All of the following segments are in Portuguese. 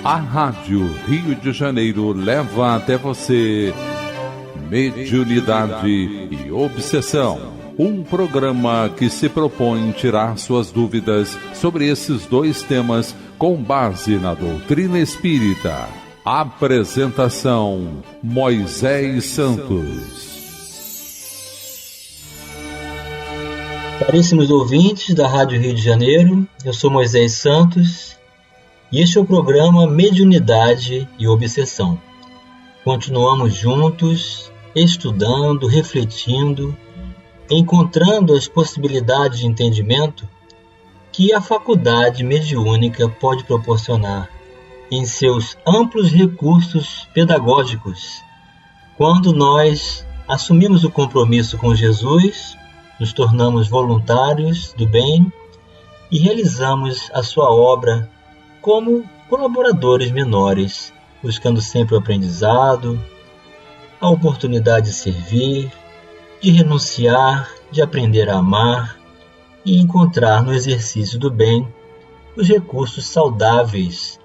A Rádio Rio de Janeiro leva até você Mediunidade e Obsessão. Um programa que se propõe tirar suas dúvidas sobre esses dois temas com base na doutrina espírita. Apresentação: Moisés Santos. Caríssimos ouvintes da Rádio Rio de Janeiro, eu sou Moisés Santos e este é o programa Mediunidade e Obsessão. Continuamos juntos, estudando, refletindo, encontrando as possibilidades de entendimento que a faculdade mediúnica pode proporcionar em seus amplos recursos pedagógicos. Quando nós assumimos o compromisso com Jesus, nos tornamos voluntários do bem e realizamos a sua obra como colaboradores menores, buscando sempre o aprendizado, a oportunidade de servir, de renunciar, de aprender a amar e encontrar no exercício do bem os recursos saudáveis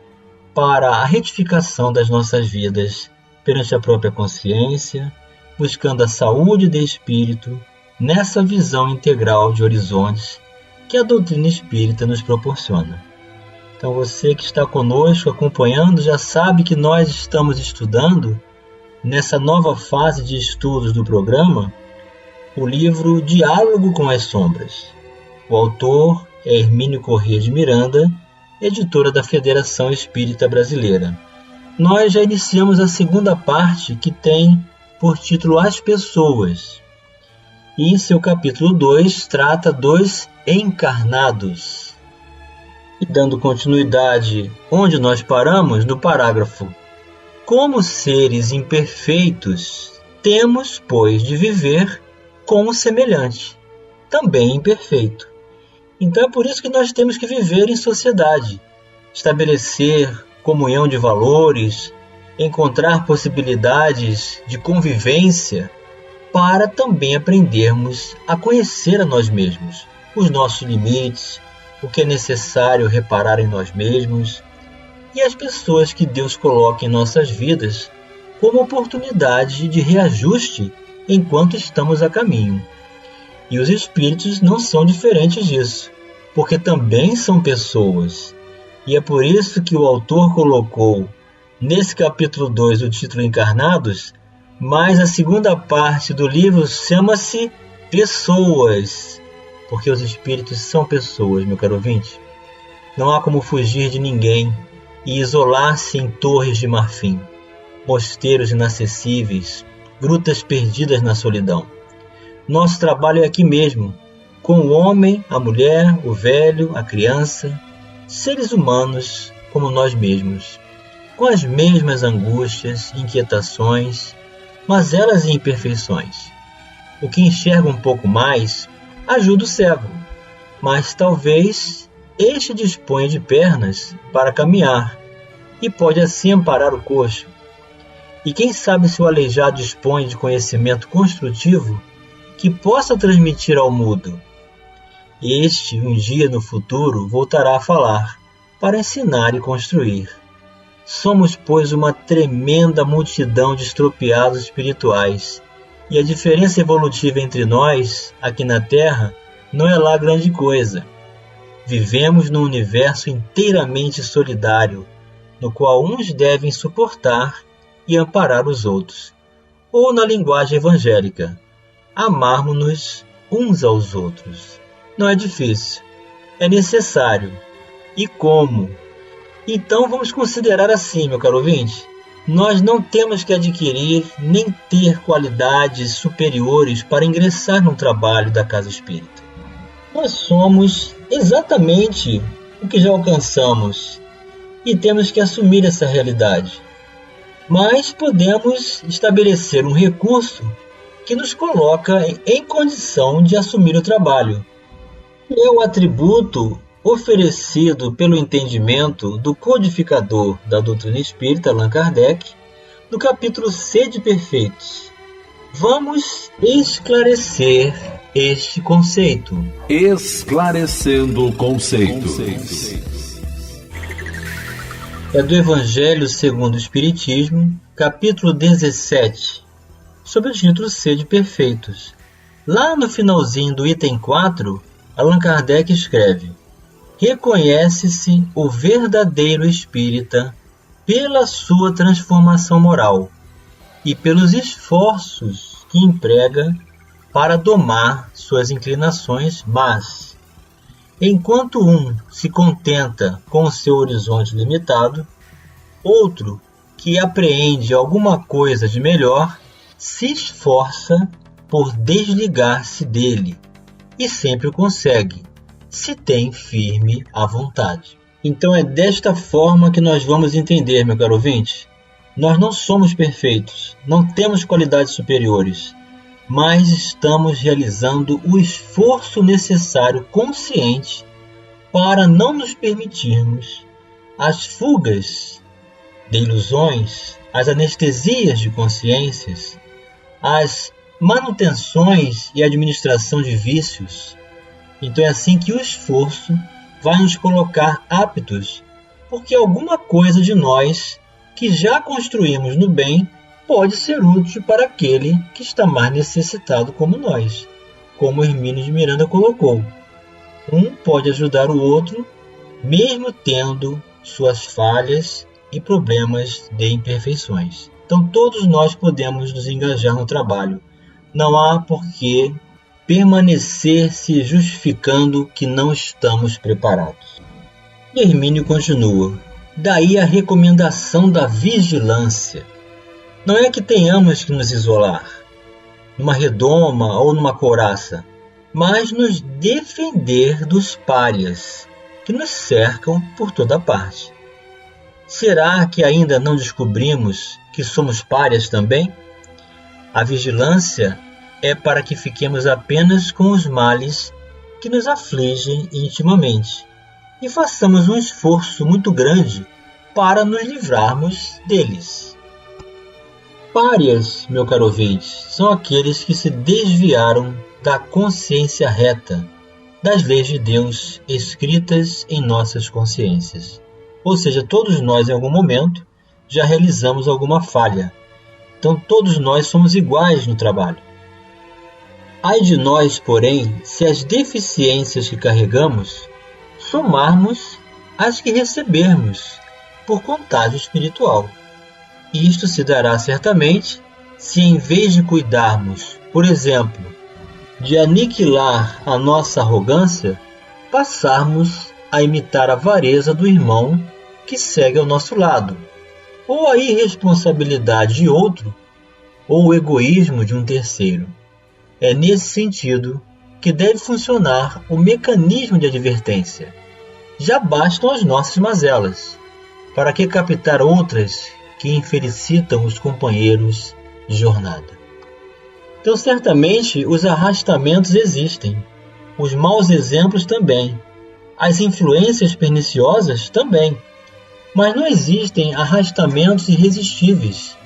para a retificação das nossas vidas perante a própria consciência, buscando a saúde de espírito nessa visão integral de horizontes que a doutrina espírita nos proporciona. Então você que está conosco acompanhando já sabe que nós estamos estudando, nessa nova fase de estudos do programa, o livro Diálogo com as Sombras. O autor é Hermínio Corrêa de Miranda, editora da Federação Espírita Brasileira. Nós já iniciamos a segunda parte, que tem por título As Pessoas. E em seu capítulo 2 trata dos encarnados. E dando continuidade onde nós paramos, no parágrafo: como seres imperfeitos, temos, pois, de viver com o semelhante, também imperfeito. Então é por isso que nós temos que viver em sociedade, estabelecer comunhão de valores, encontrar possibilidades de convivência, para também aprendermos a conhecer a nós mesmos, os nossos limites, o que é necessário reparar em nós mesmos e as pessoas que Deus coloca em nossas vidas como oportunidade de reajuste enquanto estamos a caminho. E os espíritos não são diferentes disso, porque também são pessoas. E é por isso que o autor colocou nesse capítulo 2 o título Encarnados, mas a segunda parte do livro chama-se Pessoas, porque os espíritos são pessoas, meu caro ouvinte. Não há como fugir de ninguém e isolar-se em torres de marfim, mosteiros inacessíveis, grutas perdidas na solidão. Nosso trabalho é aqui mesmo, com o homem, a mulher, o velho, a criança, seres humanos como nós mesmos, com as mesmas angústias, inquietações, mazelas e imperfeições. O que enxerga um pouco mais ajuda o cego, mas talvez este disponha de pernas para caminhar e pode assim amparar o coxo. E quem sabe se o aleijado dispõe de conhecimento construtivo que possa transmitir ao mudo. Este, um dia no futuro, voltará a falar, para ensinar e construir. Somos, pois, uma tremenda multidão de estropiados espirituais, e a diferença evolutiva entre nós, aqui na Terra, não é lá grande coisa. Vivemos num universo inteiramente solidário, no qual uns devem suportar e amparar os outros. Ou, na linguagem evangélica, amarmos-nos uns aos outros. Não é difícil, é necessário. E como? Então vamos considerar assim, meu caro ouvinte. Nós não temos que adquirir nem ter qualidades superiores para ingressar no trabalho da Casa Espírita. Nós somos exatamente o que já alcançamos e temos que assumir essa realidade. Mas podemos estabelecer um recurso que nos coloca em condição de assumir o trabalho. É o atributo oferecido pelo entendimento do codificador da doutrina espírita, Allan Kardec, no capítulo Sede Perfeitos. Vamos esclarecer este conceito. Esclarecendo conceitos. é do Evangelho segundo o Espiritismo, capítulo 17, sob o título Sede Perfeitos. Lá no finalzinho do item 4, Allan Kardec escreve: reconhece-se o verdadeiro espírita pela sua transformação moral e pelos esforços que emprega para domar suas inclinações más. Enquanto um se contenta com o seu horizonte limitado, outro, que apreende alguma coisa de melhor, se esforça por desligar-se dele e sempre o consegue, se tem firme a vontade. Então é desta forma que nós vamos entender, meu caro ouvinte. Nós não somos perfeitos, não temos qualidades superiores, mas estamos realizando o esforço necessário consciente para não nos permitirmos as fugas de ilusões, as anestesias de consciências, as manutenções e administração de vícios. Então é assim que o esforço vai nos colocar aptos, porque alguma coisa de nós que já construímos no bem pode ser útil para aquele que está mais necessitado como nós, como Hermínio de Miranda colocou. Um pode ajudar o outro, mesmo tendo suas falhas e problemas de imperfeições. Então todos nós podemos nos engajar no trabalho. Não há por que permanecer se justificando que não estamos preparados. E Hermínio continua: daí a recomendação da vigilância. Não é que tenhamos que nos isolar, numa redoma ou numa couraça, mas nos defender dos párias que nos cercam por toda parte. Será que ainda não descobrimos que somos párias também? A vigilância é para que fiquemos apenas com os males que nos afligem intimamente e façamos um esforço muito grande para nos livrarmos deles. Párias, meu caro ouvinte, são aqueles que se desviaram da consciência reta, das leis de Deus escritas em nossas consciências. Ou seja, todos nós em algum momento já realizamos alguma falha. Então todos nós somos iguais no trabalho. Ai de nós, porém, se as deficiências que carregamos somarmos as que recebermos por contágio espiritual. E isto se dará certamente se, em vez de cuidarmos, por exemplo, de aniquilar a nossa arrogância, passarmos a imitar a avareza do irmão que segue ao nosso lado, ou a irresponsabilidade de outro, ou o egoísmo de um terceiro. É nesse sentido que deve funcionar o mecanismo de advertência. Já bastam as nossas mazelas. Para que captar outras que infelicitam os companheiros de jornada? Então, certamente, os arrastamentos existem, os maus exemplos também, as influências perniciosas também, mas não existem arrastamentos irresistíveis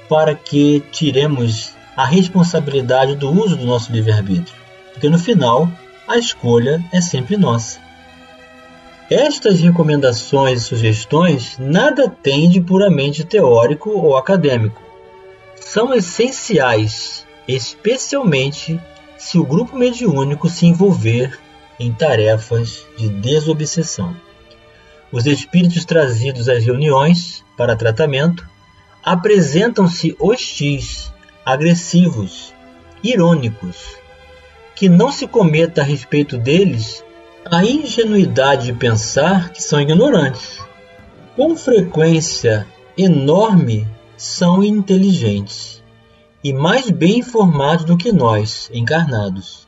para que tiremos a responsabilidade do uso do nosso livre-arbítrio, porque no final a escolha é sempre nossa. Estas recomendações e sugestões nada têm de puramente teórico ou acadêmico. São essenciais, especialmente se o grupo mediúnico se envolver em tarefas de desobsessão. Os espíritos trazidos às reuniões para tratamento apresentam-se hostis, agressivos, irônicos. Que não se cometa a respeito deles a ingenuidade de pensar que são ignorantes. Com frequência enorme, são inteligentes e mais bem informados do que nós, encarnados.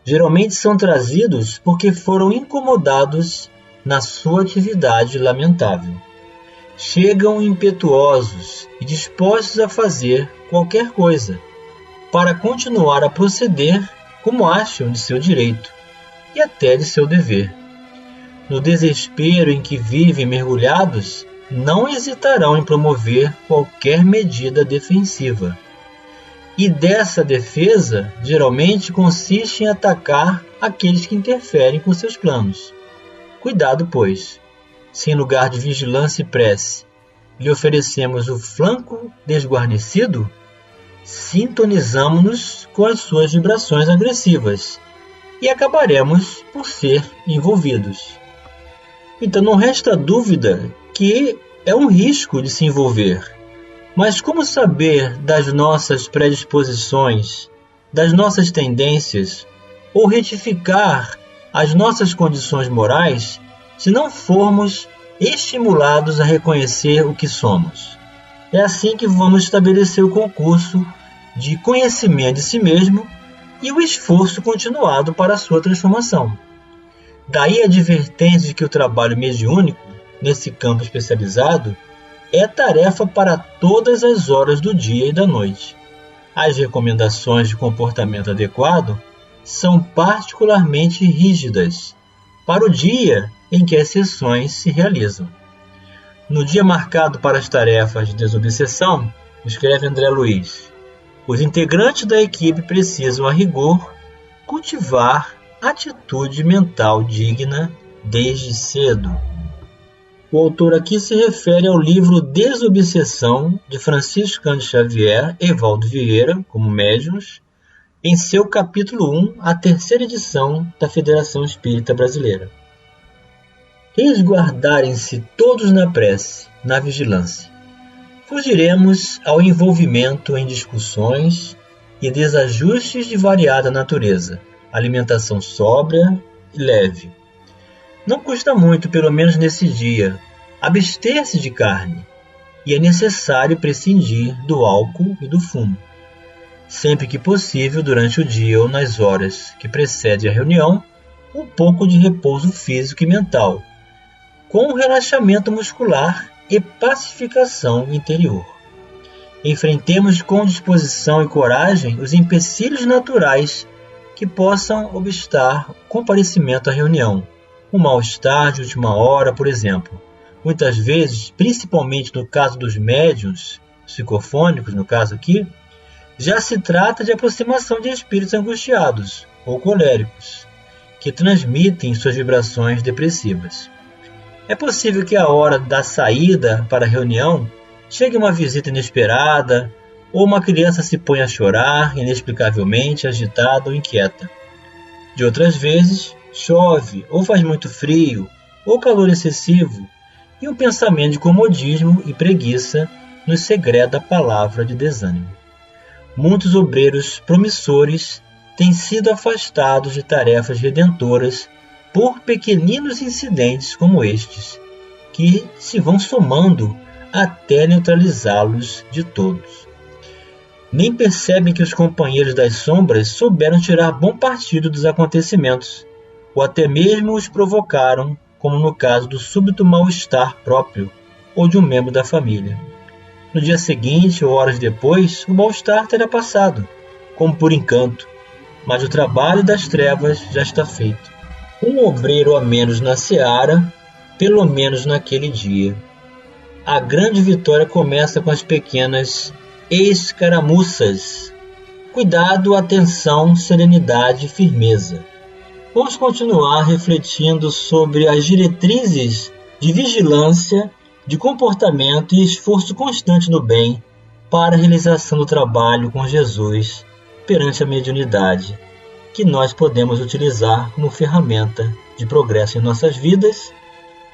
Geralmente são trazidos porque foram incomodados na sua atividade lamentável. Chegam impetuosos e dispostos a fazer qualquer coisa para continuar a proceder como acham de seu direito e até de seu dever. No desespero em que vivem mergulhados, não hesitarão em promover qualquer medida defensiva. E dessa defesa, geralmente consiste em atacar aqueles que interferem com seus planos. Cuidado, pois, se em lugar de vigilância e prece lhe oferecemos o flanco desguarnecido, sintonizamos-nos com as suas vibrações agressivas e acabaremos por ser envolvidos. Então não resta dúvida que é um risco de se envolver. Mas como saber das nossas predisposições, das nossas tendências, ou retificar as nossas condições morais se não formos estimulados a reconhecer o que somos? É assim que vamos estabelecer o concurso de conhecimento de si mesmo e o esforço continuado para a sua transformação. Daí a advertência de que o trabalho mediúnico, nesse campo especializado, é tarefa para todas as horas do dia e da noite. As recomendações de comportamento adequado são particularmente rígidas para o dia em que as sessões se realizam. No dia marcado para as tarefas de desobsessão, escreve André Luiz, os integrantes da equipe precisam, a rigor, cultivar atitude mental digna desde cedo. O autor aqui se refere ao livro Desobsessão, de Francisco Cândido Xavier e Evaldo Vieira, como médiuns, em seu capítulo 1, a terceira edição da Federação Espírita Brasileira. Resguardarem-se todos na prece, na vigilância. Fugiremos ao envolvimento em discussões e desajustes de variada natureza, alimentação sóbria e leve. Não custa muito, pelo menos nesse dia, abster-se de carne, e é necessário prescindir do álcool e do fumo. Sempre que possível, durante o dia ou nas horas que precedem a reunião, um pouco de repouso físico e mental, com relaxamento muscular e pacificação interior. Enfrentemos com disposição e coragem os empecilhos naturais que possam obstar o comparecimento à reunião. Um mal-estar de última hora, por exemplo. Muitas vezes, principalmente no caso dos médiuns psicofônicos, no caso aqui, já se trata de aproximação de espíritos angustiados ou coléricos, que transmitem suas vibrações depressivas. É possível que a hora da saída para a reunião chegue uma visita inesperada, ou uma criança se ponha a chorar, inexplicavelmente agitada ou inquieta. De outras vezes, chove, ou faz muito frio, ou calor excessivo, e um pensamento de comodismo e preguiça nos segreda a palavra de desânimo. Muitos obreiros promissores têm sido afastados de tarefas redentoras por pequeninos incidentes como estes, que se vão somando até neutralizá-los de todos. Nem percebem que os companheiros das sombras souberam tirar bom partido dos acontecimentos, ou até mesmo os provocaram, como no caso do súbito mal-estar próprio ou de um membro da família. No dia seguinte ou horas depois, o mal-estar terá passado, como por encanto, mas o trabalho das trevas já está feito. Um obreiro a menos na seara, pelo menos naquele dia. A grande vitória começa com as pequenas escaramuças. Cuidado, atenção, serenidade e firmeza. Vamos continuar refletindo sobre as diretrizes de vigilância, de comportamento e esforço constante no bem para a realização do trabalho com Jesus perante a mediunidade, que nós podemos utilizar como ferramenta de progresso em nossas vidas,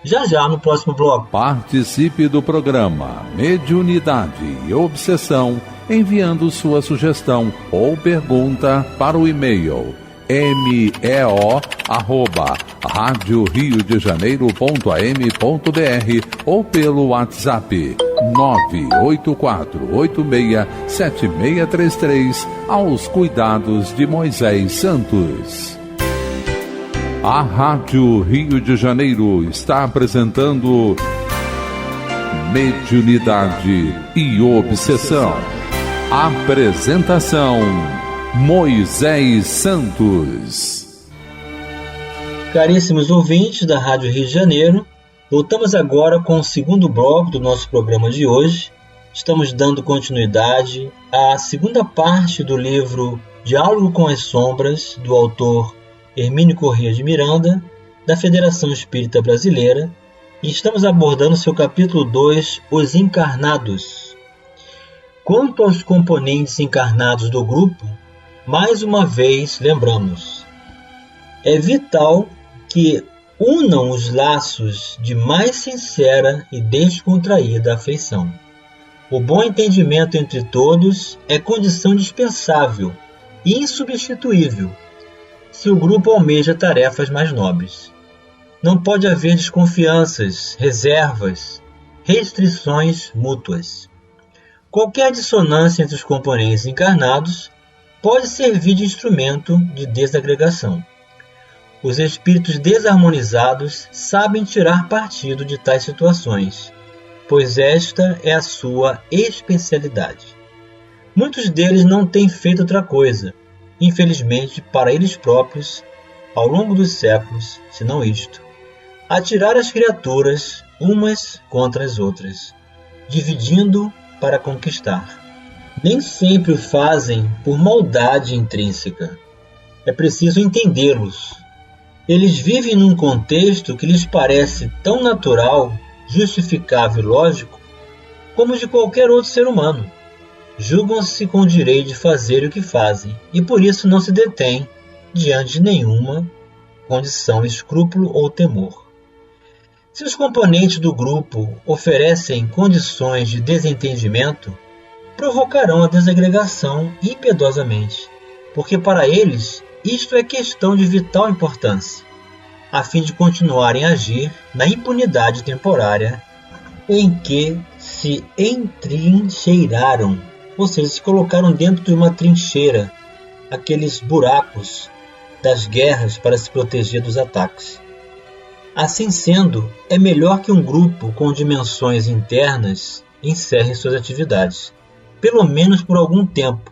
já no próximo bloco. Participe do programa Mediunidade e Obsessão enviando sua sugestão ou pergunta para o e-mail meo@radioriodejaneiro.am.br ou pelo WhatsApp 984867633 aos cuidados de Moisés Santos. A Rádio Rio de Janeiro está apresentando Mediunidade e Obsessão. Apresentação Moisés Santos. Caríssimos ouvintes da Rádio Rio de Janeiro, voltamos agora com o segundo bloco do nosso programa de hoje. Estamos dando continuidade à segunda parte do livro Diálogo com as Sombras, do autor Hermínio Corrêa de Miranda, da Federação Espírita Brasileira, e estamos abordando seu capítulo 2, Os Encarnados. Quanto aos componentes encarnados do grupo, mais uma vez lembramos: é vital que unam os laços de mais sincera e descontraída afeição. O bom entendimento entre todos é condição dispensável e insubstituível se o grupo almeja tarefas mais nobres. Não pode haver desconfianças, reservas, restrições mútuas. Qualquer dissonância entre os componentes encarnados pode servir de instrumento de desagregação. Os espíritos desarmonizados sabem tirar partido de tais situações, pois esta é a sua especialidade. Muitos deles não têm feito outra coisa, infelizmente para eles próprios, ao longo dos séculos, senão isto: atirar as criaturas umas contra as outras, dividindo para conquistar. Nem sempre o fazem por maldade intrínseca. É preciso entendê-los. Eles vivem num contexto que lhes parece tão natural, justificável e lógico como o de qualquer outro ser humano. Julgam-se com o direito de fazer o que fazem e por isso não se detêm diante de nenhuma condição, escrúpulo ou temor. Se os componentes do grupo oferecem condições de desentendimento, provocarão a desagregação impiedosamente, porque para eles isto é questão de vital importância, a fim de continuarem a agir na impunidade temporária em que se entrincheiraram, ou seja, se colocaram dentro de uma trincheira, aqueles buracos das guerras para se proteger dos ataques. Assim sendo, é melhor que um grupo com dimensões internas encerre suas atividades, pelo menos por algum tempo,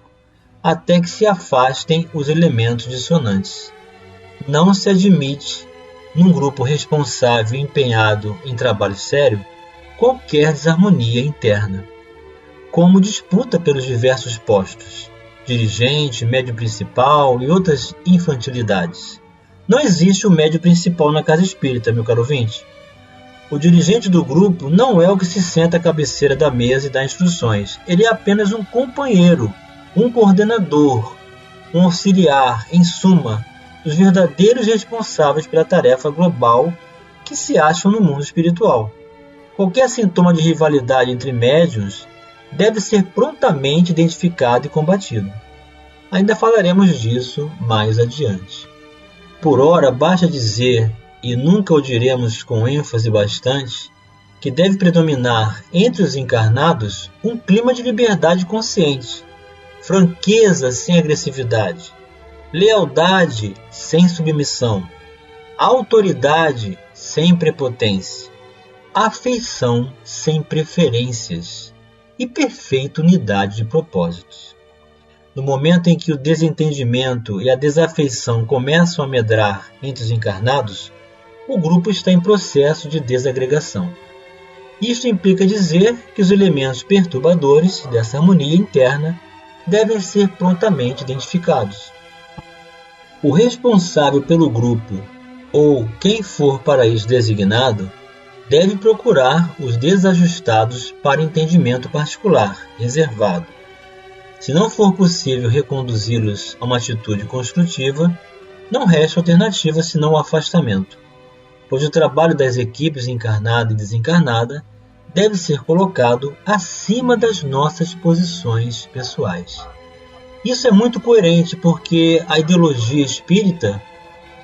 até que se afastem os elementos dissonantes. Não se admite, num grupo responsável e empenhado em trabalho sério, qualquer desarmonia interna, como disputa pelos diversos postos, dirigente, médio principal e outras infantilidades. Não existe o médio principal na casa espírita, meu caro ouvinte. O dirigente do grupo não é o que se senta à cabeceira da mesa e dá instruções. Ele é apenas um companheiro, um coordenador, um auxiliar, em suma, os verdadeiros responsáveis pela tarefa global que se acham no mundo espiritual. Qualquer sintoma de rivalidade entre médiuns deve ser prontamente identificado e combatido. Ainda falaremos disso mais adiante. Por ora, basta dizer, e nunca o diremos com ênfase bastante, que deve predominar entre os encarnados um clima de liberdade consciente, franqueza sem agressividade, lealdade sem submissão, autoridade sem prepotência, afeição sem preferências e perfeita unidade de propósitos. No momento em que o desentendimento e a desafeição começam a medrar entre os encarnados, o grupo está em processo de desagregação. Isto implica dizer que os elementos perturbadores dessa harmonia interna devem ser prontamente identificados. O responsável pelo grupo, ou quem for para isso designado, deve procurar os desajustados para entendimento particular, reservado. Se não for possível reconduzi-los a uma atitude construtiva, não resta alternativa senão o afastamento, pois o trabalho das equipes encarnada e desencarnada deve ser colocado acima das nossas posições pessoais. Isso é muito coerente porque a ideologia espírita,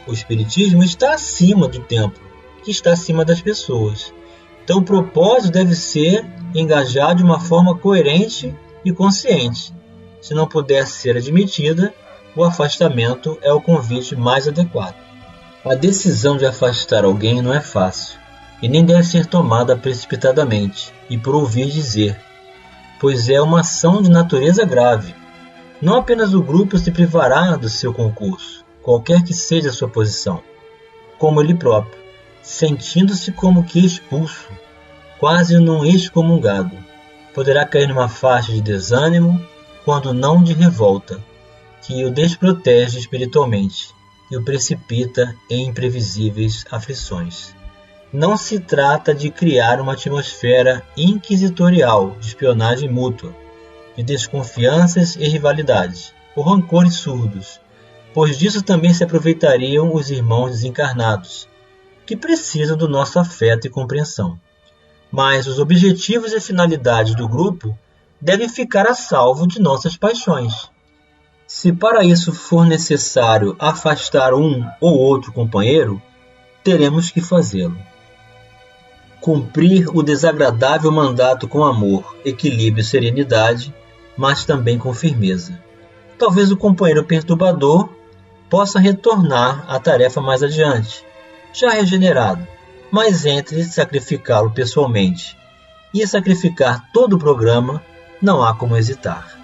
o espiritismo, está acima do templo, que está acima das pessoas. Então o propósito deve ser engajado de uma forma coerente e consciente. Se não puder ser admitida, o afastamento é o convite mais adequado. A decisão de afastar alguém não é fácil, e nem deve ser tomada precipitadamente e por ouvir dizer, pois é uma ação de natureza grave. Não apenas o grupo se privará do seu concurso, qualquer que seja a sua posição, como ele próprio, sentindo-se como que expulso, quase num excomungado. Poderá cair numa faixa de desânimo, quando não de revolta, que o desprotege espiritualmente e o precipita em imprevisíveis aflições. Não se trata de criar uma atmosfera inquisitorial de espionagem mútua, de desconfianças e rivalidades, ou rancores surdos, pois disso também se aproveitariam os irmãos desencarnados, que precisam do nosso afeto e compreensão. Mas os objetivos e finalidades do grupo devem ficar a salvo de nossas paixões. Se para isso for necessário afastar um ou outro companheiro, teremos que fazê-lo. Cumprir o desagradável mandato com amor, equilíbrio e serenidade, mas também com firmeza. Talvez o companheiro perturbador possa retornar à tarefa mais adiante, já regenerado, mas entre sacrificá-lo pessoalmente e sacrificar todo o programa, não há como hesitar.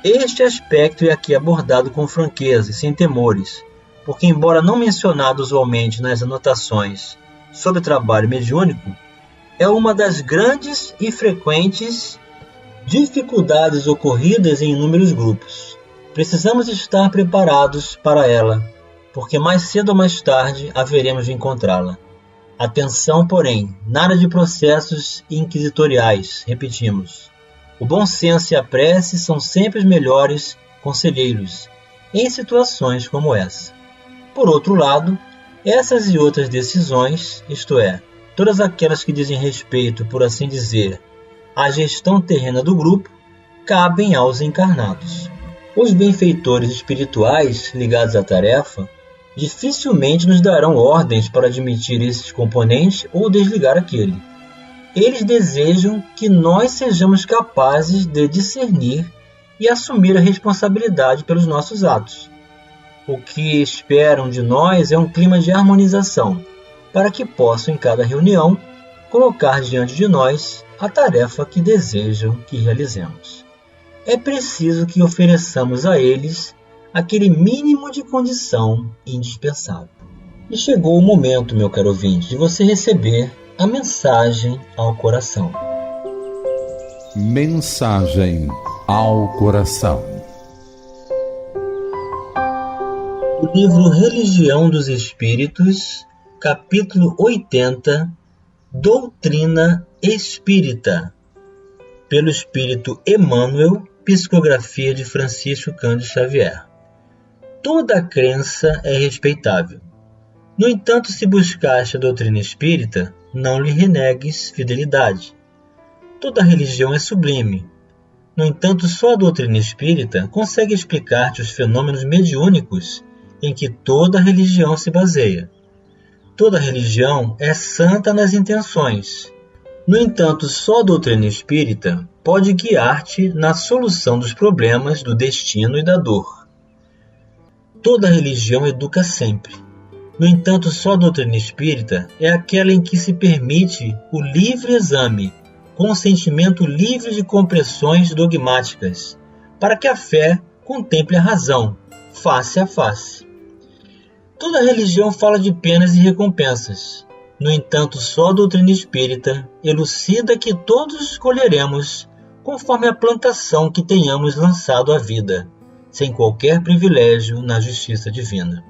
Este aspecto é aqui abordado com franqueza e sem temores, porque embora não mencionado usualmente nas anotações sobre trabalho mediúnico, é uma das grandes e frequentes dificuldades ocorridas em inúmeros grupos. Precisamos estar preparados para ela, porque mais cedo ou mais tarde haveremos de encontrá-la. Atenção, porém, nada de processos inquisitoriais, repetimos. O bom senso e a prece são sempre os melhores conselheiros em situações como essa. Por outro lado, essas e outras decisões, isto é, todas aquelas que dizem respeito, por assim dizer, à gestão terrena do grupo, cabem aos encarnados. Os benfeitores espirituais ligados à tarefa dificilmente nos darão ordens para admitir esses componentes ou desligar aquele. Eles desejam que nós sejamos capazes de discernir e assumir a responsabilidade pelos nossos atos. O que esperam de nós é um clima de harmonização, para que possam, em cada reunião, colocar diante de nós a tarefa que desejam que realizemos. É preciso que ofereçamos a eles aquele mínimo de condição indispensável. E chegou o momento, meu caro ouvinte, de você receber a mensagem ao coração. Mensagem ao coração. O livro Religião dos Espíritos, capítulo 80, Doutrina Espírita, pelo Espírito Emmanuel, psicografia de Francisco Cândido Xavier. Toda crença é respeitável. No entanto, se buscaste a doutrina espírita, não lhe renegues fidelidade. Toda religião é sublime. No entanto, só a doutrina espírita consegue explicar-te os fenômenos mediúnicos em que toda religião se baseia. Toda religião é santa nas intenções. No entanto, só a doutrina espírita pode guiar-te na solução dos problemas do destino e da dor. Toda religião educa sempre. No entanto, só a doutrina espírita é aquela em que se permite o livre exame, com um sentimento livre de compressões dogmáticas, para que a fé contemple a razão, face a face. Toda religião fala de penas e recompensas. No entanto, só a doutrina espírita elucida que todos colheremos conforme a plantação que tenhamos lançado à vida, sem qualquer privilégio na justiça divina.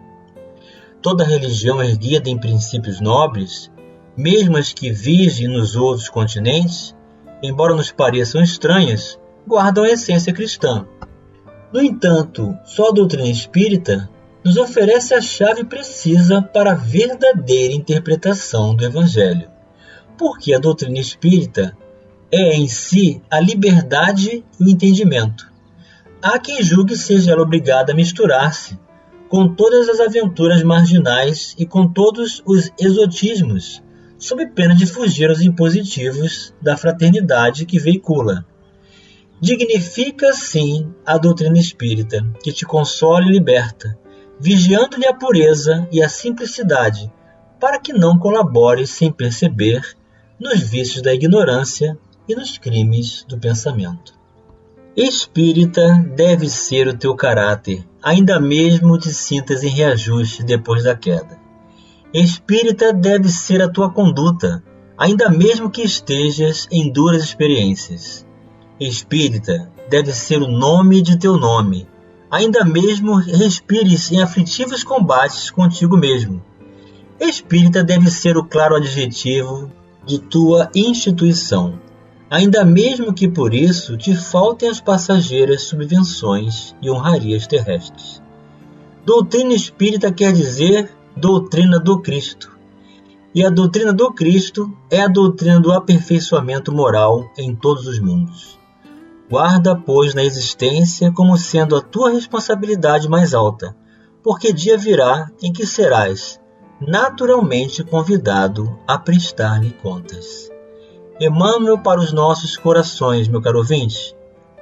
Toda religião erguida em princípios nobres, mesmo as que vigem nos outros continentes, embora nos pareçam estranhas, guardam a essência cristã. No entanto, só a doutrina espírita nos oferece a chave precisa para a verdadeira interpretação do Evangelho, porque a doutrina espírita é em si a liberdade e o entendimento. Há quem julgue seja ela obrigada a misturar-se com todas as aventuras marginais e com todos os exotismos, sob pena de fugir aos impositivos da fraternidade que veicula. Dignifica, sim, a doutrina espírita, que te consola e liberta, vigiando-lhe a pureza e a simplicidade, para que não colabores sem perceber nos vícios da ignorância e nos crimes do pensamento. Espírita deve ser o teu caráter, ainda mesmo te sintas em reajuste depois da queda. Espírita deve ser a tua conduta, ainda mesmo que estejas em duras experiências. Espírita deve ser o nome de teu nome, ainda mesmo respires em aflitivos combates contigo mesmo. Espírita deve ser o claro adjetivo de tua instituição, ainda mesmo que por isso te faltem as passageiras subvenções e honrarias terrestres. Doutrina espírita quer dizer doutrina do Cristo. E a doutrina do Cristo é a doutrina do aperfeiçoamento moral em todos os mundos. Guarda, pois, na existência como sendo a tua responsabilidade mais alta, porque dia virá em que serás naturalmente convidado a prestar-lhe contas. Emmanuel para os nossos corações, meu caro ouvinte.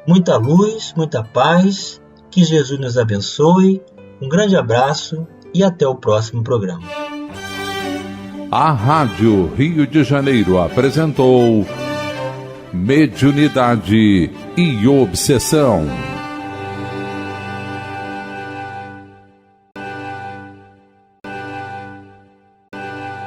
Muita luz, muita paz, que Jesus nos abençoe. Um grande abraço e até o próximo programa. A Rádio Rio de Janeiro apresentou Mediunidade e Obsessão.